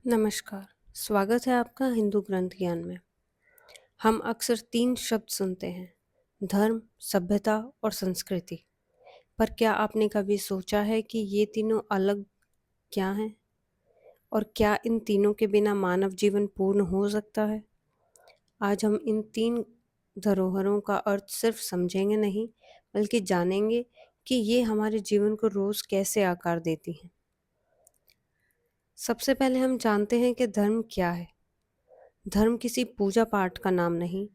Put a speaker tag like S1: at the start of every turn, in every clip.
S1: नमस्कार, स्वागत है आपका हिंदू ग्रंथ ज्ञान में। हम अक्सर 3 शब्द सुनते हैं, धर्म, सभ्यता और संस्कृति। पर क्या आपने कभी सोचा है कि ये तीनों अलग क्या हैं? और क्या इन तीनों के बिना मानव जीवन पूर्ण हो सकता है? आज हम इन 3 धरोहरों का अर्थ सिर्फ समझेंगे नहीं, बल्कि जानेंगे कि ये हमारे जीवन को रोज़ कैसे आकार देती हैं। सबसे पहले हम जानते हैं कि धर्म क्या है। धर्म किसी पूजा पाठ का नाम नहीं,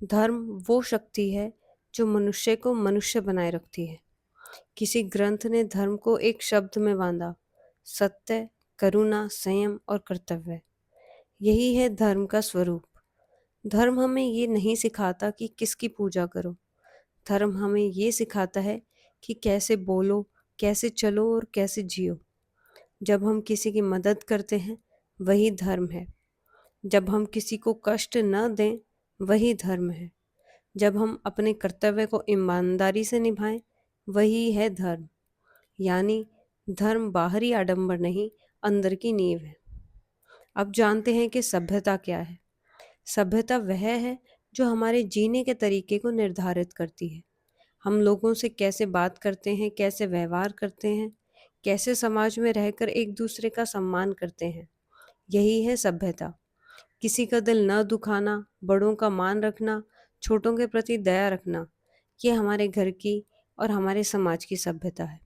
S1: धर्म वो शक्ति है जो मनुष्य को मनुष्य बनाए रखती है। किसी ग्रंथ ने धर्म को एक शब्द में बांधा, सत्य, करुणा, संयम और कर्तव्य। यही है धर्म का स्वरूप। धर्म हमें ये नहीं सिखाता कि किसकी पूजा करो, धर्म हमें ये सिखाता है कि कैसे बोलो, कैसे चलो और कैसे जियो। जब हम किसी की मदद करते हैं, वही धर्म है। जब हम किसी को कष्ट न दें, वही धर्म है। जब हम अपने कर्तव्य को ईमानदारी से निभाएं, वही है धर्म। यानी धर्म बाहरी आडंबर नहीं, अंदर की नींव है। अब जानते हैं कि सभ्यता क्या है। सभ्यता वह है जो हमारे जीने के तरीके को निर्धारित करती है। हम लोगों से कैसे बात करते हैं, कैसे व्यवहार करते हैं, कैसे समाज में रहकर एक दूसरे का सम्मान करते हैं। यही है सभ्यता। किसी का दिल न दुखाना, बड़ों का मान रखना, छोटों के प्रति दया रखना, ये हमारे घर की और हमारे समाज की सभ्यता है।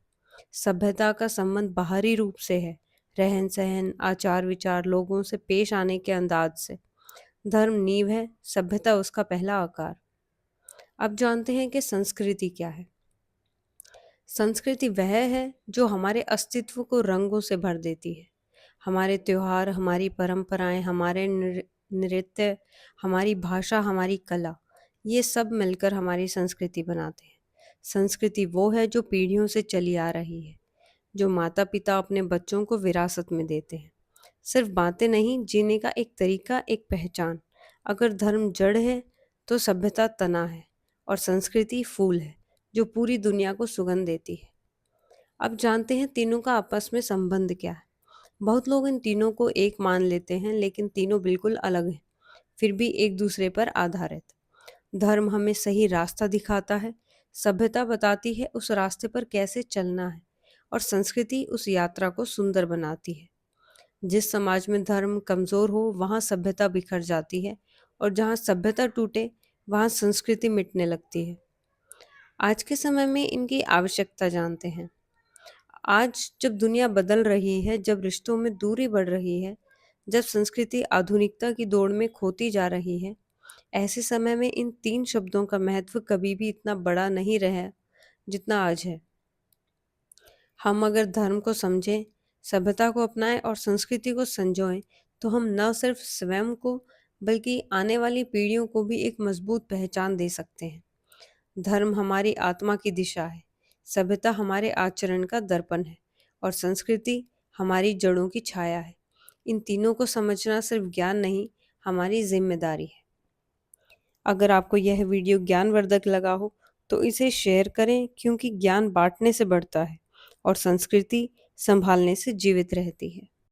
S1: सभ्यता का संबंध बाहरी रूप से है, रहन सहन, आचार विचार, लोगों से पेश आने के अंदाज से। धर्म नींव है, सभ्यता उसका पहला आकार। अब जानते हैं कि संस्कृति क्या है। संस्कृति वह है जो हमारे अस्तित्व को रंगों से भर देती है। हमारे त्योहार, हमारी परंपराएं, हमारे नृत्य, हमारी भाषा, हमारी कला, ये सब मिलकर हमारी संस्कृति बनाते हैं। संस्कृति वो है जो पीढ़ियों से चली आ रही है, जो माता पिता अपने बच्चों को विरासत में देते हैं। सिर्फ बातें नहीं, जीने का एक तरीका, एक पहचान। अगर धर्म जड़ है तो सभ्यता तना है, और संस्कृति फूल है जो पूरी दुनिया को सुगंध देती है। अब जानते हैं तीनों का आपस में संबंध क्या है। बहुत लोग इन तीनों को एक मान लेते हैं, लेकिन तीनों बिल्कुल अलग हैं, फिर भी एक दूसरे पर आधारित। धर्म हमें सही रास्ता दिखाता है, सभ्यता बताती है उस रास्ते पर कैसे चलना है, और संस्कृति उस यात्रा को सुंदर बनाती है। जिस समाज में धर्म कमजोर हो, वहाँ सभ्यता बिखर जाती है, और जहाँ सभ्यता टूटे, वहाँ संस्कृति मिटने लगती है। आज के समय में इनकी आवश्यकता जानते हैं। आज जब दुनिया बदल रही है, जब रिश्तों में दूरी बढ़ रही है, जब संस्कृति आधुनिकता की दौड़ में खोती जा रही है, ऐसे समय में इन 3 शब्दों का महत्व कभी भी इतना बड़ा नहीं रहा जितना आज है। हम अगर धर्म को समझें, सभ्यता को अपनाएं और संस्कृति को संजोएं, तो हम न सिर्फ स्वयं को, बल्कि आने वाली पीढ़ियों को भी एक मजबूत पहचान दे सकते हैं। धर्म हमारी आत्मा की दिशा है, सभ्यता हमारे आचरण का दर्पण है, और संस्कृति हमारी जड़ों की छाया है। इन तीनों को समझना सिर्फ ज्ञान नहीं, हमारी जिम्मेदारी है। अगर आपको यह वीडियो ज्ञानवर्धक लगा हो, तो इसे शेयर करें, क्योंकि ज्ञान बांटने से बढ़ता है और संस्कृति संभालने से जीवित रहती है।